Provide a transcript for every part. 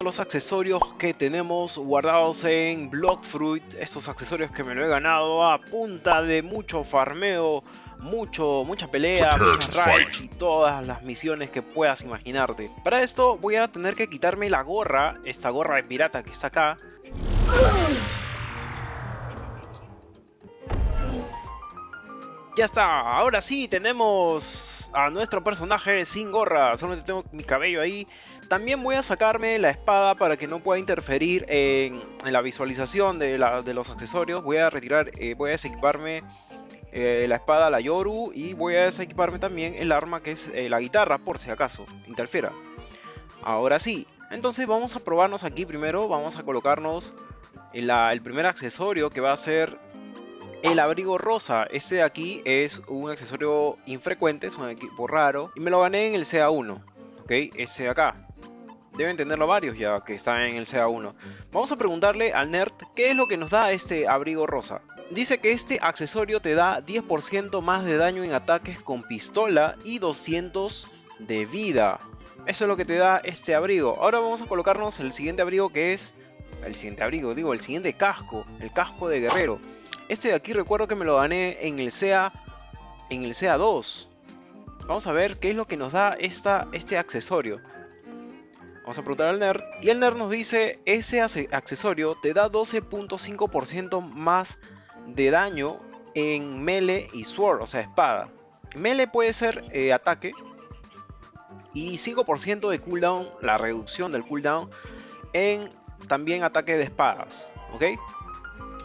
Los accesorios que tenemos guardados en Bloxfruit, estos accesorios que me lo he ganado a punta de mucho farmeo, mucha pelea, muchas raids y todas las misiones que puedas imaginarte. Para esto voy a tener que quitarme la gorra, esta gorra de pirata que está acá. Ya está, ahora sí tenemos a nuestro personaje sin gorra, solamente tengo mi cabello ahí. También voy a sacarme la espada para que no pueda interferir en la visualización de los accesorios. Voy a retirar, voy a desequiparme la espada, la Yoru, y voy a desequiparme también el arma que es la guitarra, por si acaso interfiera. Ahora sí, entonces vamos a probarnos aquí primero, vamos a colocarnos el primer accesorio que va a ser el abrigo rosa. Este de aquí es un accesorio infrecuente, es un equipo raro. Y me lo gané en el CA1. Ok, ese de acá. Deben tenerlo varios ya que están en el CA1. Vamos a preguntarle al nerd qué es lo que nos da este abrigo rosa. Dice que este accesorio te da 10% más de daño en ataques con pistola y 200 de vida. Eso es lo que te da este abrigo. Ahora vamos a colocarnos el siguiente abrigo, que es... el siguiente casco. El casco de guerrero. Este de aquí recuerdo que me lo gané en el CA2. Vamos a ver qué es lo que nos da este accesorio. Vamos a preguntar al nerd. Y el nerd nos dice, ese accesorio te da 12.5% más de daño en melee y sword, o sea, espada. Melee puede ser ataque. Y 5% de cooldown, la reducción del cooldown en también ataque de espadas. ¿Ok?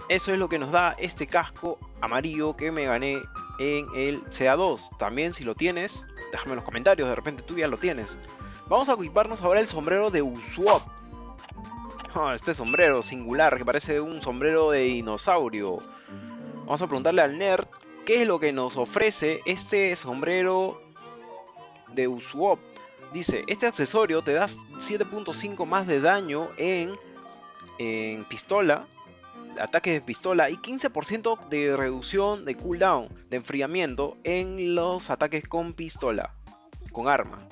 Eso es lo que nos da este casco amarillo que me gané en el CA2. También, si lo tienes, déjame en los comentarios, de repente tú ya lo tienes. Vamos a equiparnos ahora el sombrero de Usopp. Este sombrero singular que parece un sombrero de dinosaurio. Vamos a preguntarle al nerd qué es lo que nos ofrece este sombrero de Usopp. Dice, este accesorio te da 7.5 más de daño en pistola, ataques de pistola, y 15% de reducción de cooldown, de enfriamiento en los ataques con pistola, con arma.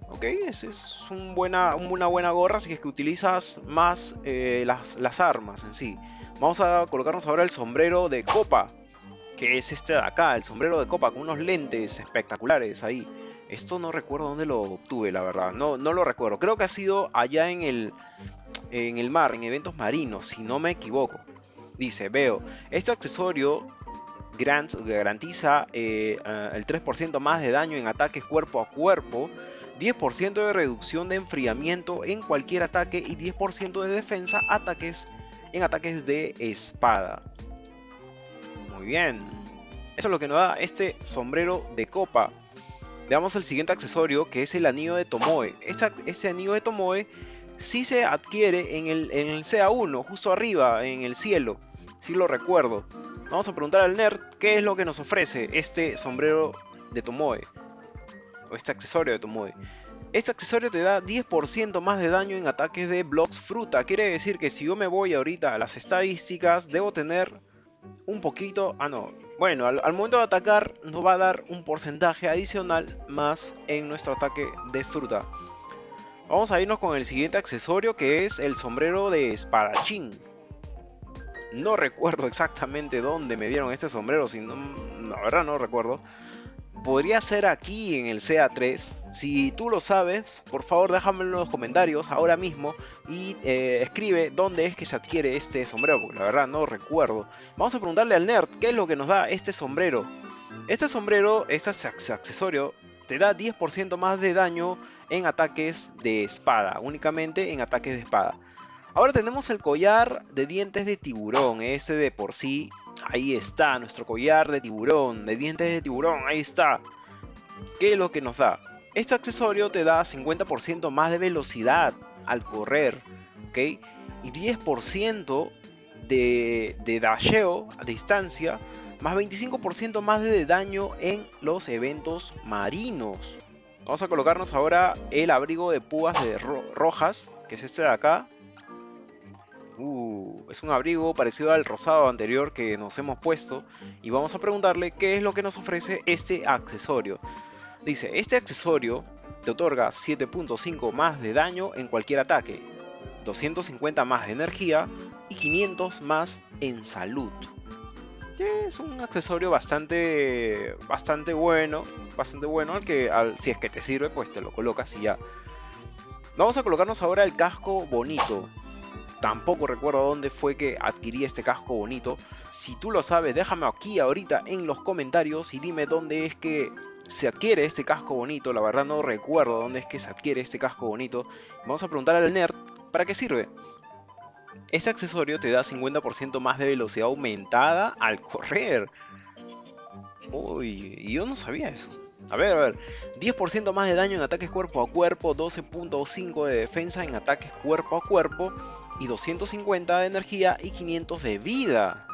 Ok, esa es una buena gorra si es que utilizas más las armas en sí. Vamos a colocarnos ahora el sombrero de copa, que es este de acá, el sombrero de copa con unos lentes espectaculares ahí. Esto no recuerdo dónde lo obtuve, la verdad, no lo recuerdo. Creo que ha sido allá en el mar, en eventos marinos, si no me equivoco. Dice, veo, este accesorio garantiza el 3% más de daño en ataques cuerpo a cuerpo, 10% de reducción de enfriamiento en cualquier ataque y 10% de defensa en ataques de espada. Muy bien. Eso es lo que nos da este sombrero de copa. Veamos el siguiente accesorio, que es el anillo de Tomoe. Este anillo de Tomoe sí se adquiere en el CA1, justo arriba, en el cielo. Sí lo recuerdo. Vamos a preguntar al nerd qué es lo que nos ofrece este sombrero de Tomoe. O este accesorio de Tomoe. Este accesorio te da 10% más de daño en ataques de blocks fruta. Quiere decir que si yo me voy ahorita a las estadísticas, debo tener un poquito... Bueno, al momento de atacar nos va a dar un porcentaje adicional más en nuestro ataque de fruta. Vamos a irnos con el siguiente accesorio, que es el sombrero de espadachín. No recuerdo exactamente dónde me dieron este sombrero, la verdad no recuerdo. Podría ser aquí en el CA3. Si tú lo sabes, por favor déjame en los comentarios ahora mismo y escribe dónde es que se adquiere este sombrero, porque la verdad no recuerdo. Vamos a preguntarle al nerd qué es lo que nos da este sombrero. Este accesorio te da 10% más de daño en ataques de espada, únicamente en ataques de espada. Ahora tenemos el collar de dientes de tiburón, este de por sí. Ahí está, nuestro collar de tiburón, de dientes de tiburón, ahí está. ¿Qué es lo que nos da? Este accesorio te da 50% más de velocidad al correr, ¿ok? Y 10% de dasheo a distancia, más 25% más de daño en los eventos marinos. Vamos a colocarnos ahora el abrigo de púas rojas, que es este de acá. Es un abrigo parecido al rosado anterior que nos hemos puesto. Y vamos a preguntarle qué es lo que nos ofrece este accesorio. Dice, este accesorio te otorga 7.5 más de daño en cualquier ataque, 250 más de energía y 500 más en salud. Es un accesorio bastante bueno, si es que te sirve, pues te lo colocas y ya. Vamos a colocarnos ahora el casco bonito. Tampoco recuerdo dónde fue que adquirí este casco bonito. Si tú lo sabes, déjame aquí ahorita en los comentarios y dime dónde es que se adquiere este casco bonito. La verdad no recuerdo dónde es que se adquiere este casco bonito. Vamos a preguntar al nerd para qué sirve. Este accesorio te da 50% más de velocidad aumentada al correr. Uy, y yo no sabía eso. A ver, 10% más de daño en ataques cuerpo a cuerpo, 12.5 de defensa en ataques cuerpo a cuerpo y 250 de energía y 500 de vida.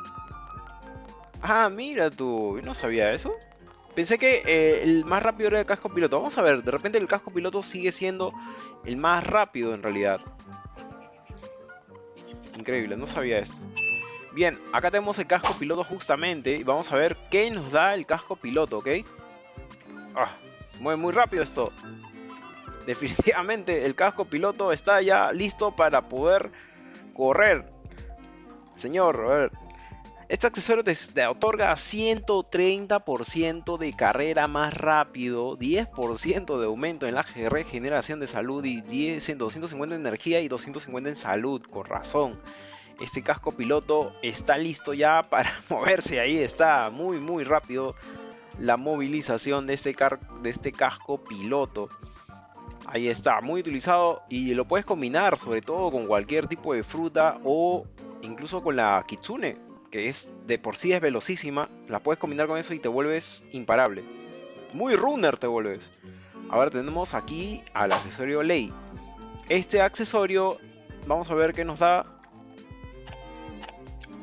Ah, mira tú, yo no sabía eso. Pensé que el más rápido era el casco piloto. Vamos a ver, de repente el casco piloto sigue siendo el más rápido en realidad. Increíble, no sabía esto. Bien, acá tenemos el casco piloto justamente y vamos a ver qué nos da el casco piloto, ¿ok? Se mueve muy rápido esto. Definitivamente el casco piloto está ya listo para poder correr. Señor, a ver. Este accesorio te otorga 130% de carrera más rápido, 10% de aumento en la regeneración de salud y 250 de energía y 250 en salud. Con razón. Este casco piloto está listo ya para moverse. Ahí está, muy rápido la movilización de este casco piloto. Ahí está, muy utilizado y lo puedes combinar sobre todo con cualquier tipo de fruta o incluso con la Kitsune, que es de por sí es velocísima. La puedes combinar con eso y te vuelves imparable. Muy runner te vuelves. Ahora tenemos aquí al accesorio Lei. Este accesorio, vamos a ver qué nos da.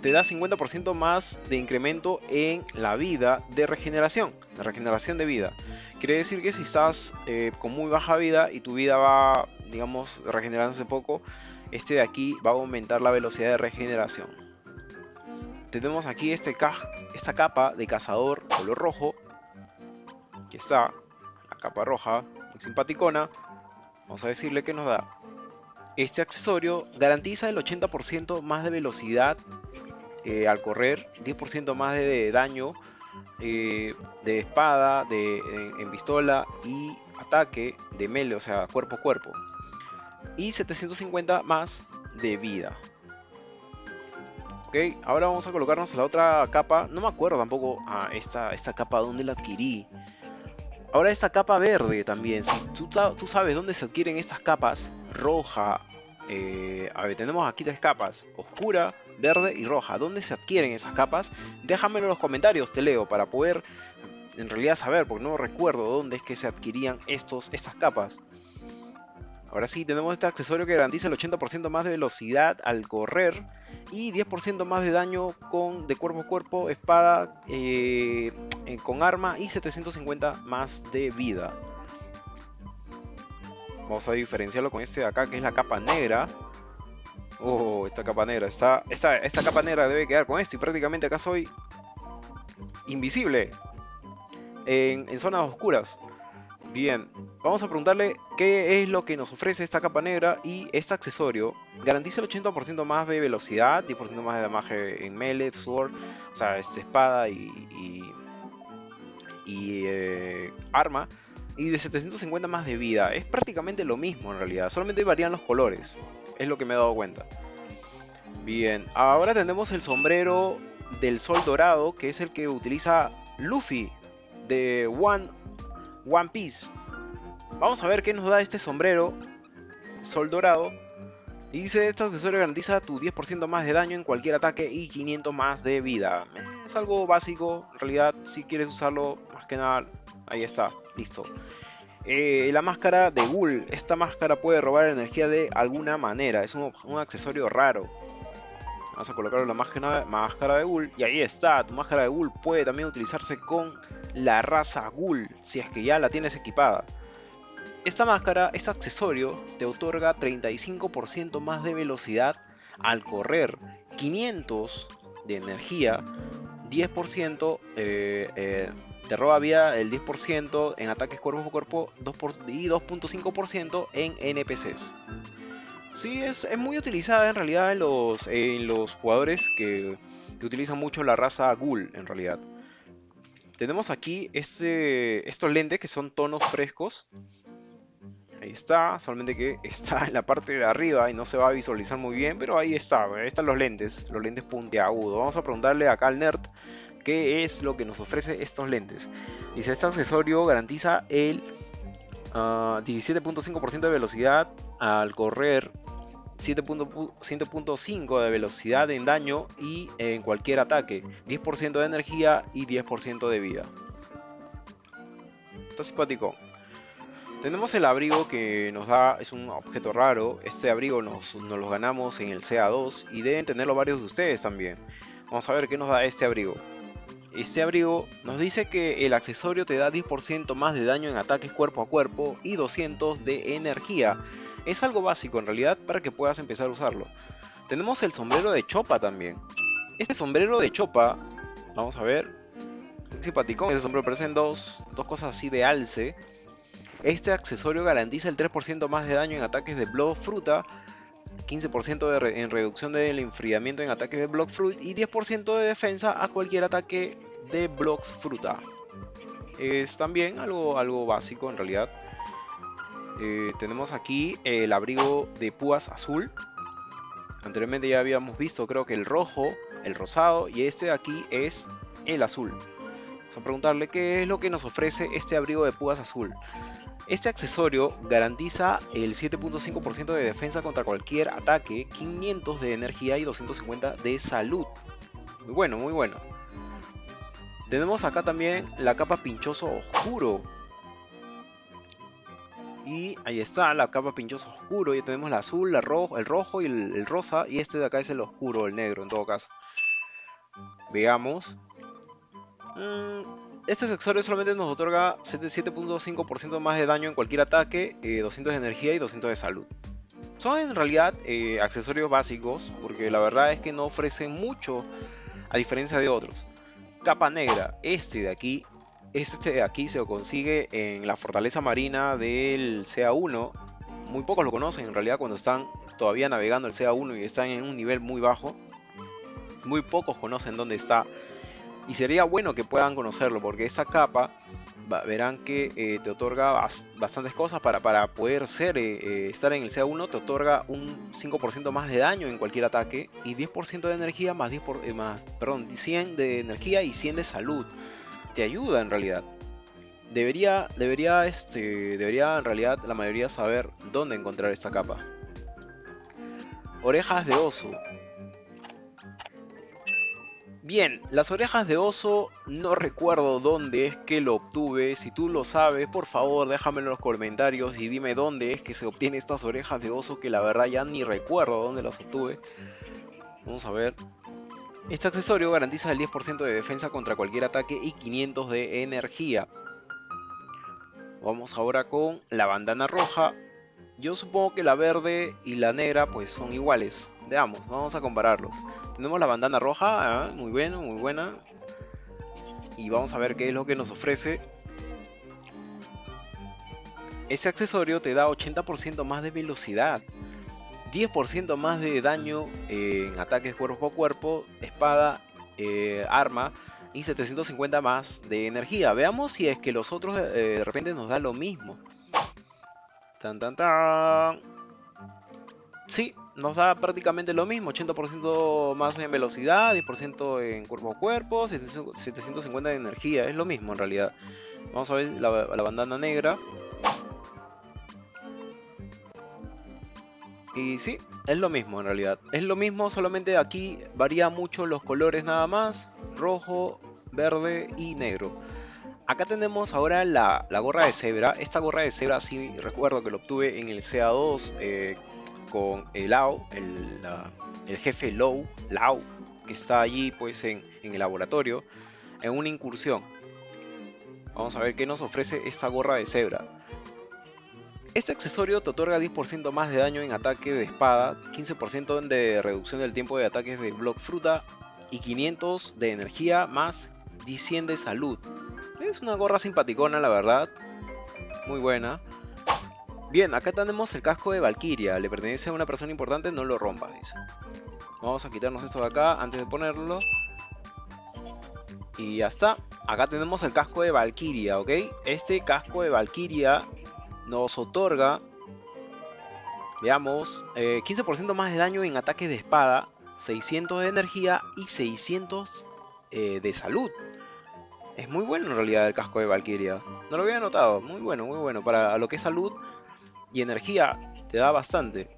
Te da 50% más de incremento en la vida de regeneración de vida. Quiere decir que si estás con muy baja vida y tu vida va, digamos, regenerándose poco, este de aquí va a aumentar la velocidad de regeneración. Tenemos aquí esta capa de cazador color rojo. Aquí está, la capa roja, muy simpaticona. Vamos a decirle que nos da. Este accesorio garantiza el 80% más de velocidad al correr, 10% más de daño de espada, en pistola y ataque de melee, o sea, cuerpo a cuerpo. Y 750 más de vida. Ok, ahora vamos a colocarnos la otra capa. No me acuerdo tampoco esta capa dónde la adquirí. Ahora esta capa verde también. Si tú sabes dónde se adquieren estas capas, roja. A ver, tenemos aquí tres capas: oscura, verde y roja. ¿Dónde se adquieren esas capas? Déjamelo en los comentarios, te leo, para poder en realidad saber, porque no recuerdo dónde es que se adquirían estas capas. Ahora sí, tenemos este accesorio que garantiza el 80% más de velocidad al correr y 10% más de daño de cuerpo a cuerpo, espada, con arma y 750 más de vida. Vamos a diferenciarlo con este de acá, que es la capa negra. Oh, esta capa negra. Esta capa negra debe quedar con esto. Y prácticamente acá soy invisible en zonas oscuras. Bien, vamos a preguntarle qué es lo que nos ofrece esta capa negra. Y este accesorio garantiza el 80% más de velocidad, 10% más de damage en melee, sword, o sea, espada y arma. Y de 750 más de vida. Es prácticamente lo mismo en realidad. Solamente varían los colores. Es lo que me he dado cuenta. Bien. Ahora tenemos el sombrero del sol dorado. Que es el que utiliza Luffy. De One Piece. Vamos a ver qué nos da este sombrero. Sol dorado. Y dice: este accesorio garantiza tu 10% más de daño en cualquier ataque y 500 más de vida. Es algo básico. En realidad, si quieres usarlo, más que nada, ahí está, listo. La máscara de Ghoul. Esta máscara puede robar energía de alguna manera. Es un accesorio raro. Vamos a colocarle la máscara de Ghoul. Y ahí está, tu máscara de Ghoul puede también utilizarse con la raza Ghoul, si es que ya la tienes equipada. Esta máscara, este accesorio, te otorga 35% más de velocidad al correr, 500 de energía, 10%, te roba vida el 10% en ataques cuerpo a cuerpo y 2.5% en NPCs. Sí, es muy utilizada en realidad en los jugadores que utilizan mucho la raza Ghoul en realidad. Tenemos aquí estos lentes que son tonos frescos. Ahí está, solamente que está en la parte de arriba y no se va a visualizar muy bien, pero ahí están los lentes puntiagudos. Vamos a preguntarle acá al nerd qué es lo que nos ofrece estos lentes. Dice, este accesorio garantiza el 17.5% de velocidad al correr, 7.5 de velocidad en daño y en cualquier ataque, 10% de energía y 10% de vida. Está simpático. Tenemos el abrigo que nos da, es un objeto raro. Este abrigo nos lo ganamos en el CA2 y deben tenerlo varios de ustedes también. Vamos a ver qué nos da este abrigo. Este abrigo nos dice que el accesorio te da 10% más de daño en ataques cuerpo a cuerpo y 200 de energía. Es algo básico en realidad para que puedas empezar a usarlo. Tenemos el sombrero de chopa también. Este sombrero de chopa, vamos a ver, simpaticón. Este sombrero parecen dos cosas así de alce. Este accesorio garantiza el 3% más de daño en ataques de Block Fruta, 15% en reducción del enfriamiento en ataques de Block Fruit y 10% de defensa a cualquier ataque de Blocks Fruta. Es también algo básico en realidad. Tenemos aquí el abrigo de púas azul. Anteriormente ya habíamos visto, creo que el rojo, el rosado y este de aquí es el azul. Vamos a preguntarle qué es lo que nos ofrece este abrigo de púas azul. Este accesorio garantiza el 7.5% de defensa contra cualquier ataque, 500 de energía y 250 de salud. Muy bueno, muy bueno. Tenemos acá también la capa pinchoso oscuro. Y ahí está la capa pinchoso oscuro. Ya tenemos el azul, el rojo y el rosa. Y este de acá es el oscuro, el negro en todo caso. Veamos. Este accesorio solamente nos otorga 7.5% más de daño en cualquier ataque, 200 de energía y 200 de salud. Son en realidad accesorios básicos, porque la verdad es que no ofrecen mucho a diferencia de otros. Capa negra, este de aquí se lo consigue en la fortaleza marina del CA1. Muy pocos lo conocen en realidad cuando están todavía navegando el CA1 y están en un nivel muy bajo. Muy pocos conocen dónde está. Y sería bueno que puedan conocerlo porque esta capa verán que te otorga bastantes cosas para poder estar en el CA1. Te otorga un 5% más de daño en cualquier ataque y 10% de energía más 100 de energía y 100 de salud. Te ayuda en realidad. Debería en realidad la mayoría saber dónde encontrar esta capa. Orejas de oso. Bien, las orejas de oso no recuerdo dónde es que lo obtuve. Si tú lo sabes, por favor déjamelo en los comentarios y dime dónde es que se obtiene estas orejas de oso, que la verdad ya ni recuerdo dónde las obtuve. Vamos a ver. Este accesorio garantiza el 10% de defensa contra cualquier ataque y 500 de energía. Vamos ahora con la bandana roja. Yo supongo que la verde y la negra pues son iguales. Veamos, vamos a compararlos. Tenemos la bandana roja, muy buena, muy buena. Y vamos a ver qué es lo que nos ofrece. Ese accesorio te da 80% más de velocidad, 10% más de daño en ataques cuerpo a cuerpo, espada, arma y 750 más de energía. Veamos si es que los otros de repente nos da lo mismo. Tan tan tan. Sí, nos da prácticamente lo mismo, 80% más en velocidad, 10% en cuerpo a cuerpo, 750 de energía, es lo mismo en realidad. Vamos a ver la bandana negra. Y sí, es lo mismo en realidad. Es lo mismo, solamente aquí varía mucho los colores nada más. Rojo, verde y negro. Acá tenemos ahora la gorra de cebra. Esta gorra de cebra sí recuerdo que lo obtuve en el CA2 con el Lao, el jefe Lao, que está allí pues en el laboratorio, en una incursión. Vamos a ver qué nos ofrece esta gorra de cebra. Este accesorio te otorga 10% más de daño en ataque de espada, 15% de reducción del tiempo de ataques de Block Fruta y 500 de energía más 100 de salud. Es una gorra simpaticona, la verdad. Muy buena. Bien, acá tenemos el casco de Valkyria. Le pertenece a una persona importante, no lo rompas, dice. Vamos a quitarnos esto de acá antes de ponerlo. Y ya está. Acá tenemos el casco de Valkyria, ¿ok? Este casco de Valkyria nos otorga, veamos, 15% más de daño en ataques de espada, 600 de energía y 600 de salud. Es muy bueno en realidad el casco de Valkyria. No lo había notado. Muy bueno, muy bueno. Para lo que es salud y energía, te da bastante.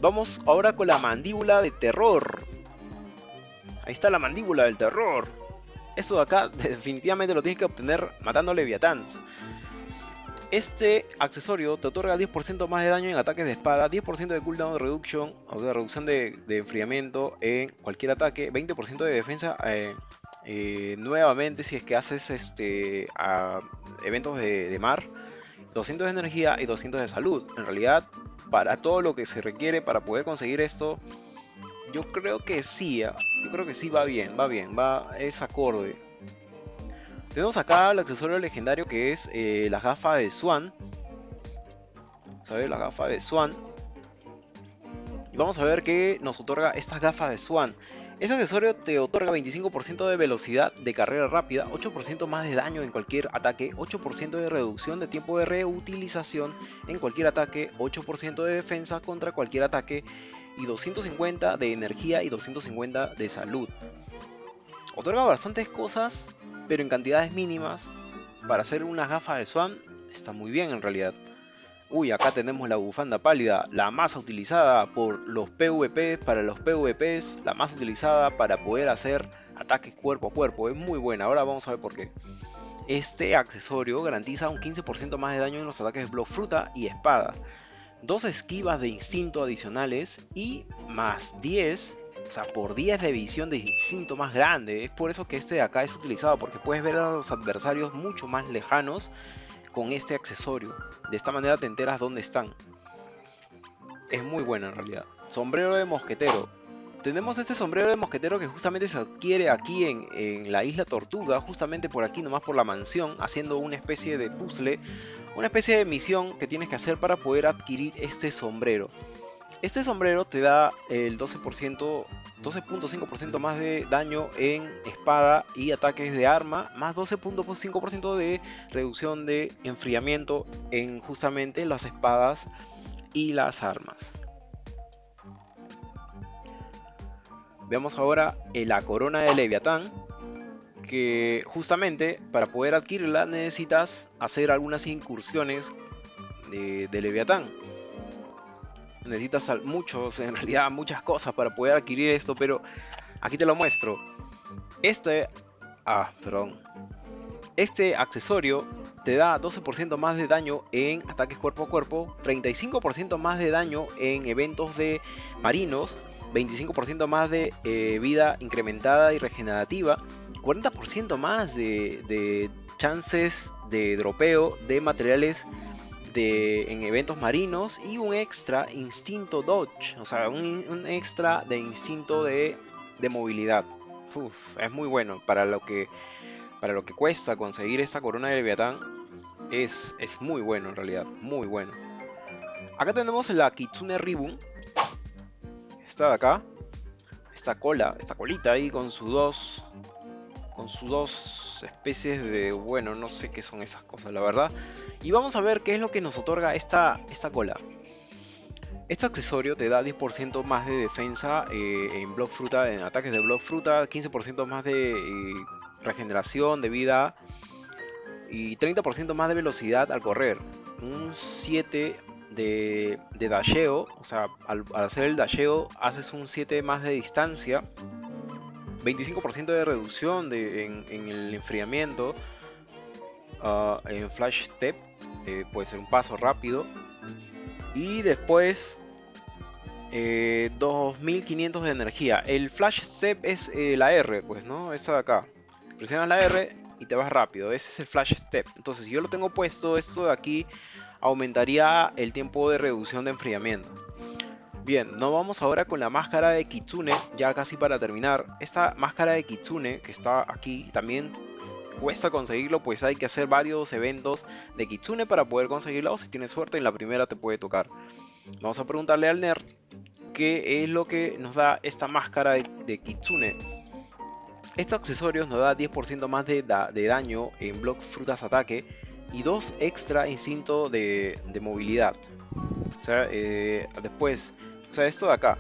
Vamos ahora con la mandíbula de terror. Ahí está la mandíbula del terror. Eso de acá definitivamente lo tienes que obtener matando leviatáns. Este accesorio te otorga 10% más de daño en ataques de espada, 10% de cooldown reduction, o sea, reducción de enfriamiento en cualquier ataque, 20% de defensa nuevamente si es que haces eventos de mar, 200 de energía y 200 de salud. En realidad, para todo lo que se requiere para poder conseguir esto, yo creo que sí, es acorde. Tenemos acá el accesorio legendario que es la gafa de Swan. ¿Sabes? La gafa de Swan. Y vamos a ver qué nos otorga esta gafa de Swan. Este accesorio te otorga 25% de velocidad de carrera rápida, 8% más de daño en cualquier ataque, 8% de reducción de tiempo de reutilización en cualquier ataque, 8% de defensa contra cualquier ataque y 250 de energía y 250 de salud. Otorga bastantes cosas, pero en cantidades mínimas. Para hacer una gafa de Swan está muy bien en realidad. Uy, acá tenemos la bufanda pálida, la más utilizada por los PvP, para los PvPs, la más utilizada para poder hacer ataques cuerpo a cuerpo. Es muy buena, ahora vamos a ver por qué. Este accesorio garantiza un 15% más de daño en los ataques de block fruta y espada. 2 esquivas de instinto adicionales y más 10, o sea, por 10 de visión de instinto más grande. Es por eso que este de acá es utilizado, porque puedes ver a los adversarios mucho más lejanos con este accesorio. De esta manera te enteras dónde están. Es muy bueno en realidad. Sombrero de mosquetero. Tenemos este sombrero de mosquetero que justamente se adquiere aquí en la isla Tortuga, justamente por aquí nomás por la mansión, haciendo una especie de puzzle, una especie de misión que tienes que hacer para poder adquirir este sombrero. Este sombrero te da el 12.5% más de daño en espada y ataques de arma, más 12.5% de reducción de enfriamiento en justamente las espadas y las armas. Veamos ahora la corona de Leviatán, que justamente para poder adquirirla necesitas hacer algunas incursiones de Leviatán. Necesitas en realidad muchas cosas para poder adquirir esto, pero aquí te lo muestro. Este accesorio te da 12% más de daño en ataques cuerpo a cuerpo, 35% más de daño en eventos de marinos, 25% más de vida incrementada y regenerativa, 40% más de chances de dropeo de materiales en eventos marinos y un extra instinto dodge, o sea, un extra de instinto de movilidad. Es muy bueno para lo que cuesta conseguir esta corona de Leviatán. Es muy bueno en realidad, muy bueno. Acá tenemos la Kitsune Ribbon. Esta de acá, esta colita ahí con sus dos especies de, bueno, no sé qué son esas cosas, la verdad. Y vamos a ver qué es lo que nos otorga esta cola. Este accesorio te da 10% más de defensa en block fruta, en ataques de block fruta, 15% más de regeneración de vida y 30% más de velocidad al correr. Un 7 de dasheo, o sea, al hacer el dasheo haces un 7 más de distancia. 25% de reducción en el enfriamiento en flash step, puede ser un paso rápido. Y después 2500 de energía. El flash step es la R, pues, ¿no? Esta de acá. Presionas la R y te vas rápido. Ese es el flash step. Entonces, si yo lo tengo puesto, esto de aquí aumentaría el tiempo de reducción de enfriamiento. Bien, nos vamos ahora con la máscara de Kitsune, ya casi para terminar. Esta máscara de Kitsune que está aquí también cuesta conseguirlo, pues hay que hacer varios eventos de Kitsune para poder conseguirlo, o si tienes suerte en la primera te puede tocar. Vamos a preguntarle al nerd qué es lo que nos da esta máscara de Kitsune. Estos accesorios nos da 10% más de daño en block frutas ataque y 2 extra instinto de movilidad. O sea, después, o sea, esto de acá.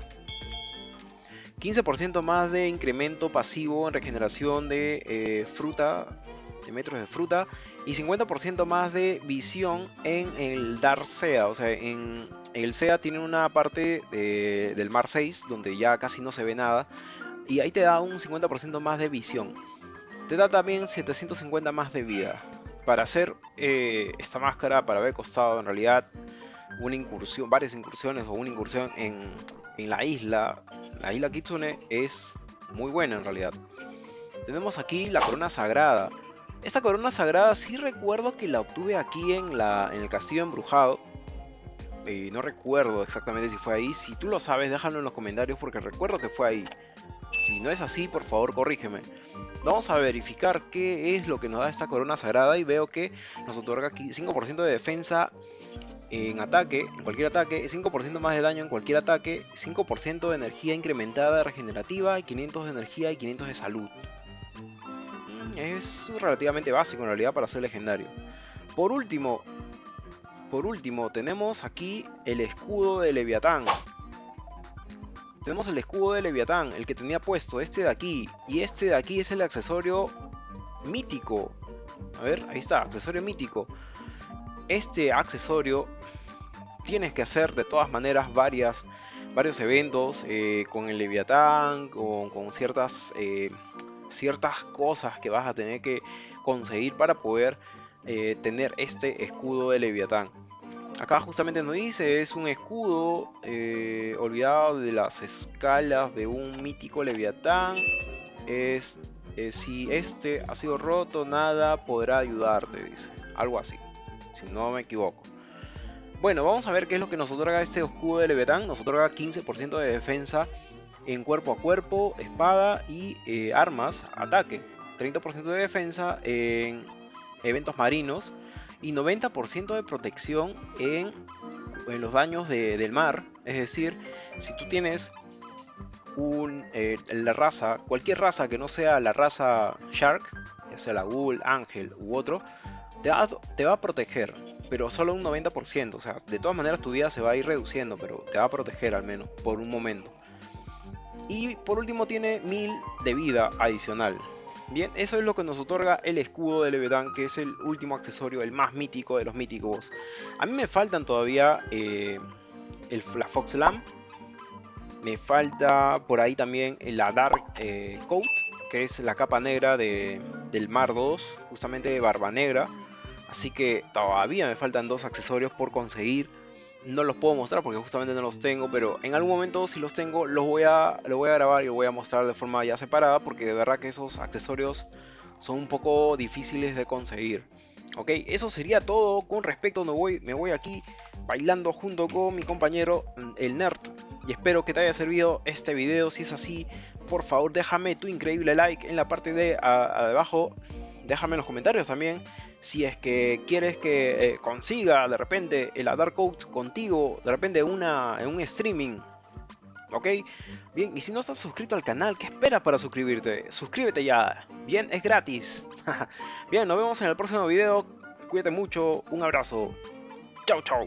15% más de incremento pasivo en regeneración de fruta, de metros de fruta. Y 50% más de visión en el Dark Sea. O sea, en el Sea tiene una parte del Mar 6 donde ya casi no se ve nada. Y ahí te da un 50% más de visión. Te da también 750 más de vida. Para hacer esta máscara, para haber costado en realidad una incursión, varias incursiones o una incursión en la isla Kitsune, es muy buena en realidad. Tenemos aquí la corona sagrada. Esta corona sagrada sí recuerdo que la obtuve aquí en el castillo embrujado. No recuerdo exactamente si fue ahí. Si tú lo sabes, déjalo en los comentarios porque recuerdo que fue ahí. Si no es así, por favor corrígeme. Vamos a verificar qué es lo que nos da esta corona sagrada y veo que nos otorga aquí 5% de defensa en ataque, en cualquier ataque, 5% más de daño en cualquier ataque, 5% de energía incrementada regenerativa, y 500 de energía y 500 de salud. Es relativamente básico en realidad para ser legendario. Por último tenemos aquí el escudo de Leviatán. Tenemos el escudo de Leviatán, el que tenía puesto, este de aquí. Y este de aquí es el accesorio mítico. A ver, ahí está, accesorio mítico. Este accesorio tienes que hacer de todas maneras varios eventos con el Leviatán, con ciertas cosas que vas a tener que conseguir para poder tener este escudo de Leviatán. Acá justamente nos dice, es un escudo olvidado de las escalas de un mítico Leviatán. Si este ha sido roto, nada podrá ayudarte, dice. Algo así, si no me equivoco. Bueno, vamos a ver qué es lo que nos otorga este escudo de Leviatán. Nos otorga 15% de defensa en cuerpo a cuerpo, espada y armas, ataque. 30% de defensa en eventos marinos y 90% de protección en los daños del mar. Es decir, si tú tienes la raza, cualquier raza que no sea la raza Shark, ya sea la Ghoul, Ángel u otro, te va a proteger, pero solo un 90%. O sea, de todas maneras tu vida se va a ir reduciendo, pero te va a proteger al menos por un momento. Y por último tiene 1000 de vida adicional. Bien, eso es lo que nos otorga el escudo de Leviatán, que es el último accesorio, el más mítico de los míticos. A mí me faltan todavía la Fox Lamp. Me falta por ahí también la Dark Coat, que es la capa negra del Mar 2, justamente de Barba Negra. Así que todavía me faltan 2 accesorios por conseguir. No los puedo mostrar porque justamente no los tengo, pero en algún momento si los tengo los voy a grabar y los voy a mostrar de forma ya separada, porque de verdad que esos accesorios son un poco difíciles de conseguir. Ok, eso sería todo con respecto. Me voy aquí bailando junto con mi compañero el nerd, y espero que te haya servido este video. Si es así, por favor déjame tu increíble like en la parte de abajo. Déjame en los comentarios también si es que quieres que consiga de repente el Dark Coat contigo, de repente en un streaming. Ok, bien, y si no estás suscrito al canal, ¿qué esperas para suscribirte? Suscríbete ya, bien, es gratis. Bien, nos vemos en el próximo video. Cuídate mucho, un abrazo. Chau, chau.